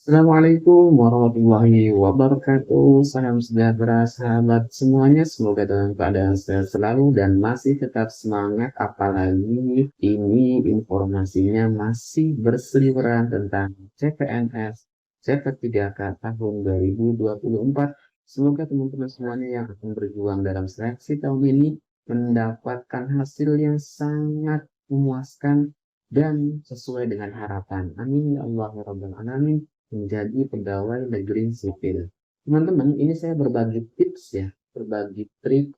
Assalamualaikum warahmatullahi wabarakatuh. Salam sejahtera sahabat semuanya. Semoga dalam keadaan sehat selalu dan masih tetap semangat. Apalagi ini informasinya masih berseliweran tentang CPNS CP3K tahun 2024. Semoga teman-teman semuanya yang akan berjuang dalam seleksi tahun ini mendapatkan hasil yang sangat memuaskan dan sesuai dengan harapan. Amin ya Allah ya Rabbal Alamin, menjadi pegawai negeri sipil. Teman-teman, ini saya berbagi tips ya, berbagi trik,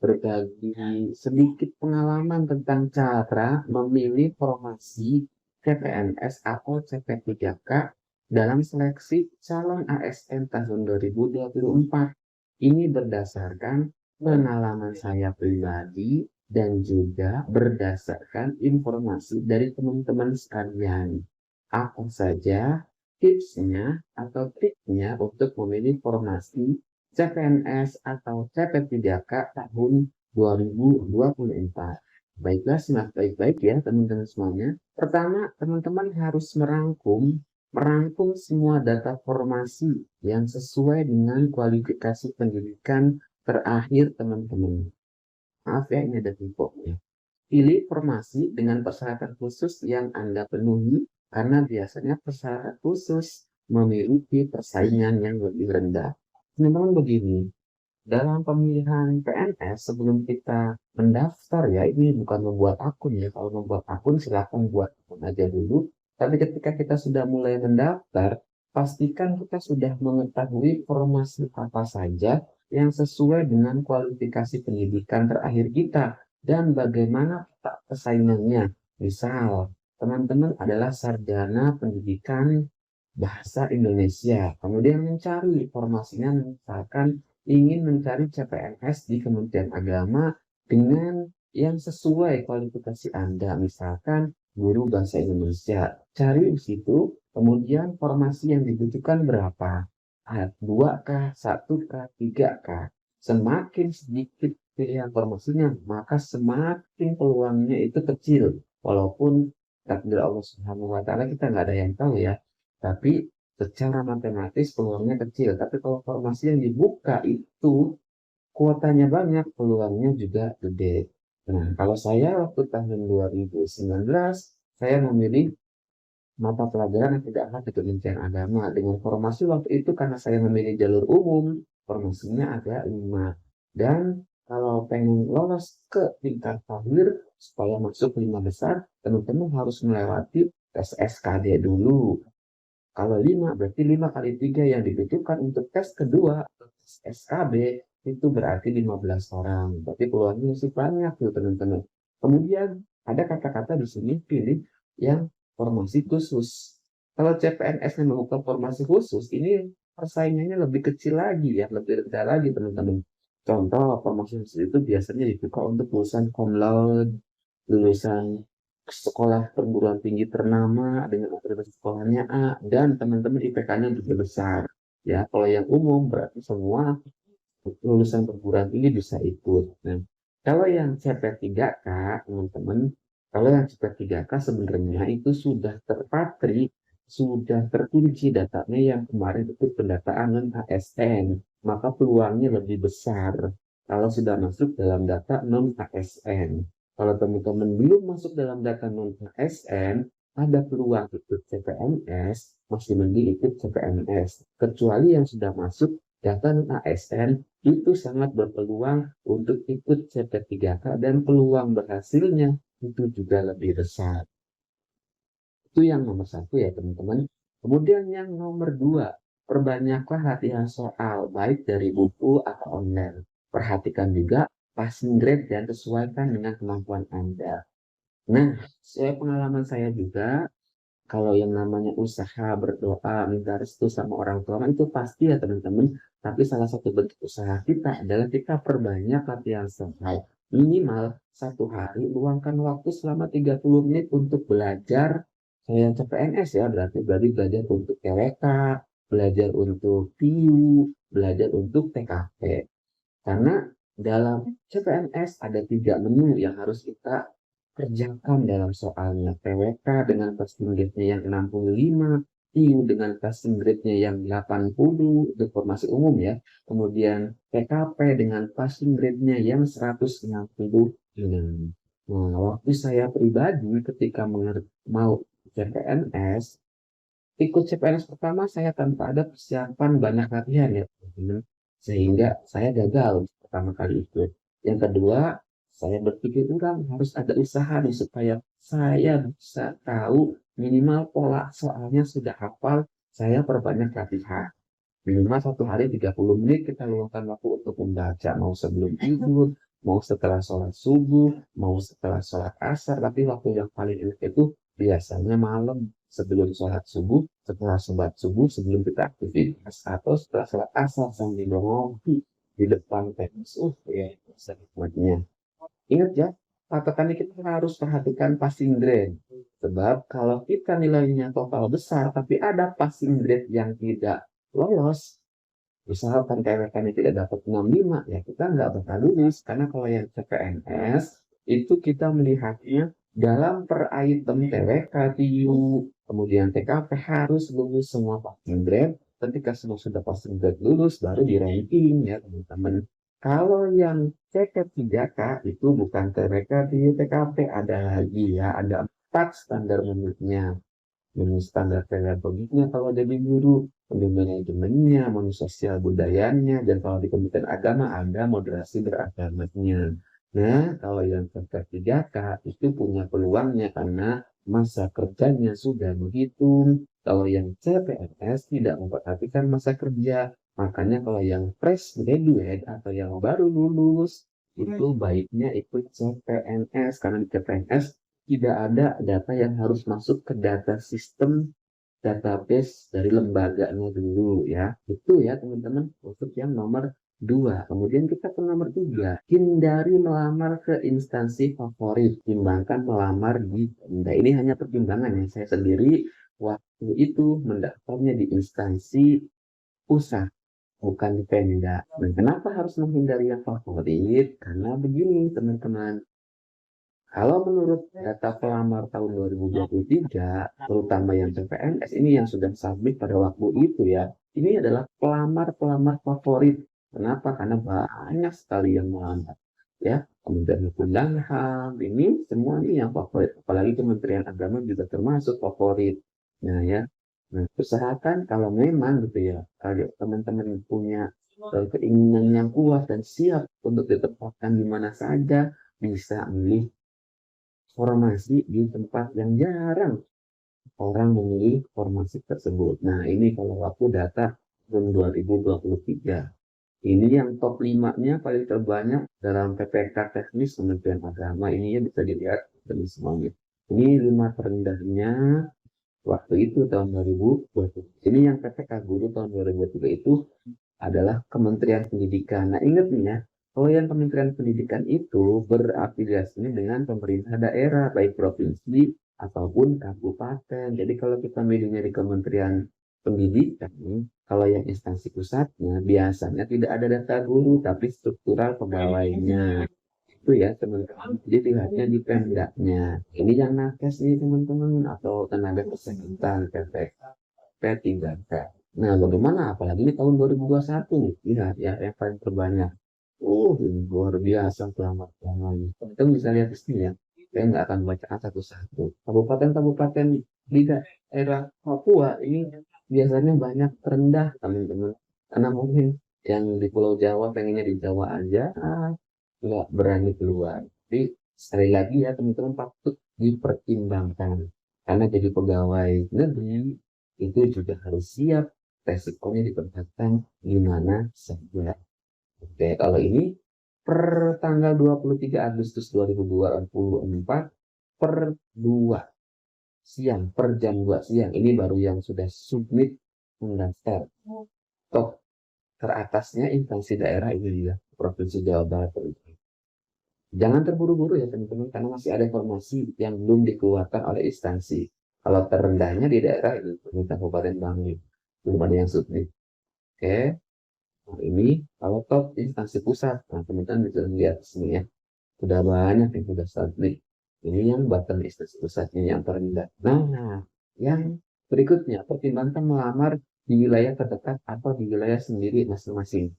berbagi sedikit pengalaman tentang cara memilih formasi CPNS atau CP3K dalam seleksi calon ASN tahun 2024. Ini berdasarkan pengalaman saya pribadi dan juga berdasarkan informasi dari teman-teman sekalian. Apa saja tipsnya atau triknya untuk memilih formasi CPNS atau CP3K tahun 2024. Baiklah, simak baik-baik ya teman-teman semuanya. Pertama, teman-teman harus merangkum semua data formasi yang sesuai dengan kualifikasi pendidikan terakhir teman-teman. Maaf ya, ini ada typo-nya. Pilih formasi dengan persyaratan khusus yang Anda penuhi karena biasanya persyaratan khusus memiliki persaingan yang lebih rendah. Teman-teman begini, dalam pemilihan PNS sebelum kita mendaftar ya, ini bukan membuat akun ya. Kalau membuat akun silakan buat akun aja dulu. Tapi ketika kita sudah mulai mendaftar, pastikan kita sudah mengetahui formasi apa saja yang sesuai dengan kualifikasi pendidikan terakhir kita dan bagaimana peta persaingannya. Misal, teman-teman adalah sarjana pendidikan bahasa Indonesia, kemudian mencari formasinya misalkan ingin mencari CPNS di Kementerian Agama dengan yang sesuai kualifikasi Anda, misalkan guru bahasa Indonesia. Cari di situ, kemudian formasi yang dibutuhkan berapa? 2K, 1K, 3K. Semakin sedikit pilihan formasinya, maka semakin peluangnya itu kecil. Walaupun takdir Allah Subhanahu wa Ta'ala kita nggak ada yang tahu ya. Tapi secara matematis peluangnya kecil. Tapi kalau formasi yang dibuka itu kuotanya banyak, peluangnya juga gede. Nah, kalau saya waktu tahun 2019, saya memilih mata pelajaran yang tidak ada di Kementerian Agama. Dengan formasi waktu itu karena saya memilih jalur umum, formasinya ada 5. Dan kalau pengen lolos ke tingkat tahir supaya masuk 5 besar, teman-teman harus melewati tes SKD dulu. Kalau 5 berarti 5 kali 3 yang dibutuhkan untuk tes kedua, tes SKB, itu berarti 15 orang. Berarti peluangnya masih banyak tuh teman-teman. Kemudian ada kata-kata di sini pilih yang formasi khusus. Kalau CPNS yang membuka formasi khusus, ini persaingannya lebih kecil lagi ya, lebih rendah lagi teman-teman. Contoh, formasi khusus itu biasanya dibuka untuk lulusan cum laude, lulusan sekolah perguruan tinggi ternama dengan akreditasi sekolahnya A, dan teman-teman IPK-nya juga besar. Ya, kalau yang umum berarti semua lulusan perguruan tinggi bisa ikut. Nah, kalau yang CP3K, teman-teman, kalau yang CP3K sebenarnya itu sudah terpatri, sudah terkunci datanya yang kemarin itu pendataan non ASN, maka peluangnya lebih besar kalau sudah masuk dalam data non ASN. Kalau teman-teman belum masuk dalam data non ASN, ada peluang ikut CPNS, masih mending ikut CPNS. Kecuali yang sudah masuk data non ASN, itu sangat berpeluang untuk ikut CP3K dan peluang berhasilnya itu juga lebih besar. Itu yang nomor satu ya teman-teman. Kemudian yang nomor dua, perbanyaklah latihan soal, baik dari buku atau online. Perhatikan juga passing grade dan sesuaikan dengan kemampuan Anda. Nah, saya pengalaman saya juga, kalau yang namanya usaha berdoa, minta restu sama orang tua, itu pasti ya teman-teman. Tapi salah satu bentuk usaha kita adalah kita perbanyak latihan soal. Minimal satu hari, luangkan waktu selama 30 menit untuk belajar. Saya yang CPNS ya, berarti belajar untuk TWK, belajar untuk TIU, belajar untuk TKP. Karena dalam CPNS ada 3 menu yang harus kita kerjakan dalam soalnya. TWK dengan persentasenya yang 65, TIU dengan passing grade-nya yang 80, itu informasi umum ya. Kemudian TKP dengan passing grade-nya yang 160. Nah, waktu saya pribadi ketika mau CPNS, ikut CPNS pertama saya tanpa ada persiapan banyak latihan ya teman-teman. Sehingga saya gagal pertama kali ikut. Yang kedua, saya berpikir ulang harus ada usaha nih supaya saya bisa tahu minimal pola soalnya sudah hafal, saya perbanyak latihan. Minimal satu hari 30 menit kita luangkan waktu untuk membaca, mau sebelum tidur, mau setelah sholat subuh, mau setelah sholat asar, tapi waktu yang paling enak itu biasanya malam sebelum sholat subuh, setelah sholat subuh, sebelum kita aktivitas, atau setelah sholat asar sambil ngopi di depan teras. Ya, itu nikmatnya. Ingat ya, patokannya kita harus perhatikan passing grade. Sebab kalau kita nilainya total besar, tapi ada passing grade yang tidak lolos, misalkan TWK-nya tidak dapat 65, ya kita nggak bakal lulus. Karena kalau yang CPNS, itu kita melihatnya dalam per item TWK, TIU, kemudian TKP harus lulus semua passing grade. Ketika semua sudah passing grade lulus, baru di ranking ya teman-teman. Kalau yang CK3K itu bukan TWK, TIU, TKP, ada lagi ya, ada 4 standar menurutnya. Menu standar pedagogiknya kalau jadi guru, menu manajemennya, menu sosial budayanya, dan kalau di Kementerian Agama ada moderasi beragamanya. Nah, kalau yang P3K itu punya peluangnya karena masa kerjanya sudah menghitung. Kalau yang CPNS tidak memperhatikan masa kerja. Makanya kalau yang fresh graduate atau yang baru lulus, itu baiknya ikut CPNS. Karena di CPNS tidak ada data yang harus masuk ke data sistem database dari lembaganya dulu ya. Itu ya teman-teman untuk yang nomor 2. Kemudian kita ke nomor 3. Hindari melamar ke instansi favorit. Timbangkan melamar di Pemda. Ini hanya pertimbangan ya. Saya sendiri waktu itu mendaftarnya di instansi pusat, bukan di Pemda. Nah, kenapa harus menghindari yang favorit? Karena begini teman-teman. Kalau menurut data pelamar tahun 2023, terutama yang CPNS ini yang sudah submit pada waktu itu ya, ini adalah pelamar-pelamar favorit. Kenapa? Karena banyak sekali yang melamar. Ya, Kementerian Hukum dan HAM, ini semua ini yang favorit. Apalagi Kementerian Agama juga termasuk favorit. Nah ya, nah, usahakan kalau memang gitu ya, kalau teman-teman punya keinginan yang kuat dan siap untuk ditempatkan di mana saja, bisa milih formasi di tempat yang jarang orang memilih formasi tersebut. Nah, ini kalau aku data tahun 2023. Ini yang top 5-nya paling terbanyak dalam PPK teknis Kementerian Agama. Ini ya bisa dilihat dari semuanya. Ini 5 terendahnya waktu itu tahun 2023. Ini yang PPK guru tahun 2023 itu adalah Kementerian Pendidikan. Nah, ingat nih ya, kalau yang Kementerian Pendidikan itu berafiliasi dengan pemerintah daerah, baik provinsi ataupun kabupaten. Jadi kalau kita milihnya di Kementerian Pendidikan, kalau yang instansi pusatnya biasanya tidak ada data guru, tapi struktural pegawainya. Itu ya teman-teman. Jadi dilihatnya di Pemdanya. Ini yang nakes nih teman-teman, atau tenaga kesehatan PPK P3K. Nah, bagaimana? Apalagi di tahun 2021 nih, lihat ya, yang paling terbanyak. Luar biasa selamat-selamatnya. Kita bisa lihat di sini ya. Saya nggak akan bacakan satu-satu. Kabupaten-kabupaten di daerah Papua ini biasanya banyak terendah, teman-teman. Karena mungkin yang di Pulau Jawa pengennya di Jawa aja, nggak berani keluar. Jadi sekali lagi ya teman-teman patut dipertimbangkan. Karena jadi pegawai negeri itu juga harus siap resikonya diperhatikan gimana saja. Oke, kalau ini per tanggal 23 Agustus 2024 per 2 siang, per jam 2 siang. Ini baru yang sudah submit mendaftar. Top teratasnya instansi daerah ini dia, Provinsi Jawa Barat. Jangan terburu-buru ya teman-teman, karena masih ada informasi yang belum dikeluarkan oleh instansi. Kalau terendahnya di daerah itu, di Kabupaten Bangli, belum ada yang submit. Oke, nah ini kalau top instansi pusat, nah teman-teman bisa lihat sini ya, sudah banyak yang sudah submit. Ini yang button instansi pusatnya yang terendah. Nah, yang Berikutnya, pertimbangkan melamar di wilayah terdekat atau di wilayah sendiri masing-masing.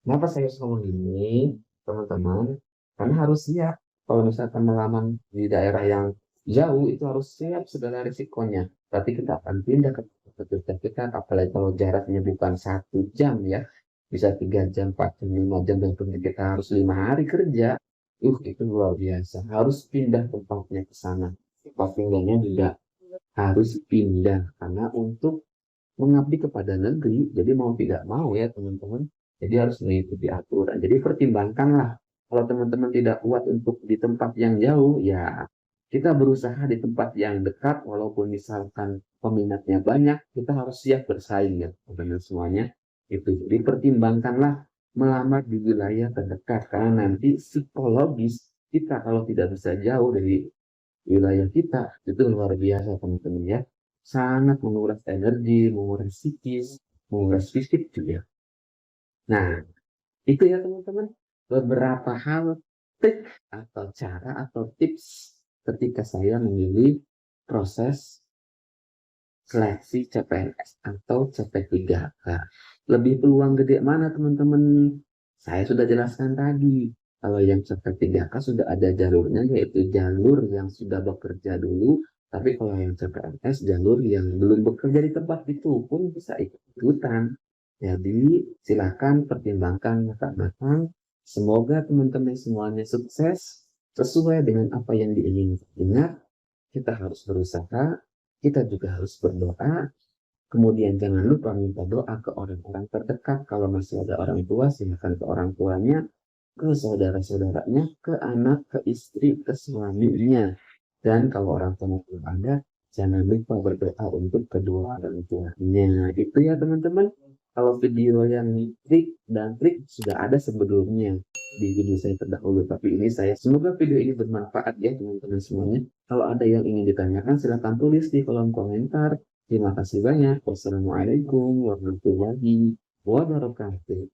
Kenapa saya harus ngomong ini, teman-teman? Karena harus siap. Kalau misalkan melamar di daerah yang jauh, itu harus siap segala risikonya. Berarti kita akan pindah ke tempat terdekat, apalagi kalau jaraknya bukan 1 jam ya. Bisa 3 jam, 4 jam, 5 jam, dan kemudian kita harus 5 hari kerja. Itu luar biasa. Harus pindah tempatnya ke sana. Tempat tinggalnya juga harus pindah. Karena untuk mengabdi kepada negeri, jadi mau tidak mau ya teman-teman, jadi harus mengikuti aturan. Jadi pertimbangkanlah, kalau teman-teman tidak kuat untuk di tempat yang jauh, ya kita berusaha di tempat yang dekat, walaupun misalkan peminatnya banyak, kita harus siap bersaing ya, dengan semuanya. Itu, jadi pertimbangkanlah melamar di wilayah terdekat, karena nanti psikologis kita kalau tidak bisa jauh dari wilayah kita itu luar biasa teman-teman ya, sangat menguras energi, menguras psikis, menguras fisik juga. Nah, itu ya teman-teman, beberapa hal trik atau cara atau tips ketika saya memilih proses seleksi CPNS atau CP3K. Lebih peluang gede mana teman-teman? Saya sudah jelaskan tadi. Kalau yang CP3K sudah ada jalurnya, yaitu jalur yang sudah bekerja dulu. Tapi kalau yang CPNS, jalur yang belum bekerja di tempat itu pun bisa ikut-ikutan. Jadi silakan pertimbangkan matang-matang. Semoga teman-teman semuanya sukses sesuai dengan apa yang diinginkan. Ingat, kita harus berusaha, kita juga harus berdoa. Kemudian jangan lupa minta doa ke orang-orang terdekat. Kalau masih ada orang tua, silakan ke orang tuanya, ke saudara-saudaranya, ke anak, ke istri, ke suaminya. Dan kalau orang tua belum ada, jangan lupa berdoa untuk kedua orang tuanya. Itu ya teman-teman. Kalau video yang trik dan trik sudah ada sebelumnya di video saya terdahulu. Tapi ini saya, semoga video ini bermanfaat ya teman-teman semuanya. Kalau ada yang ingin ditanyakan, silahkan tulis di kolom komentar. Terima kasih banyak. Wassalamualaikum warahmatullahi wabarakatuh.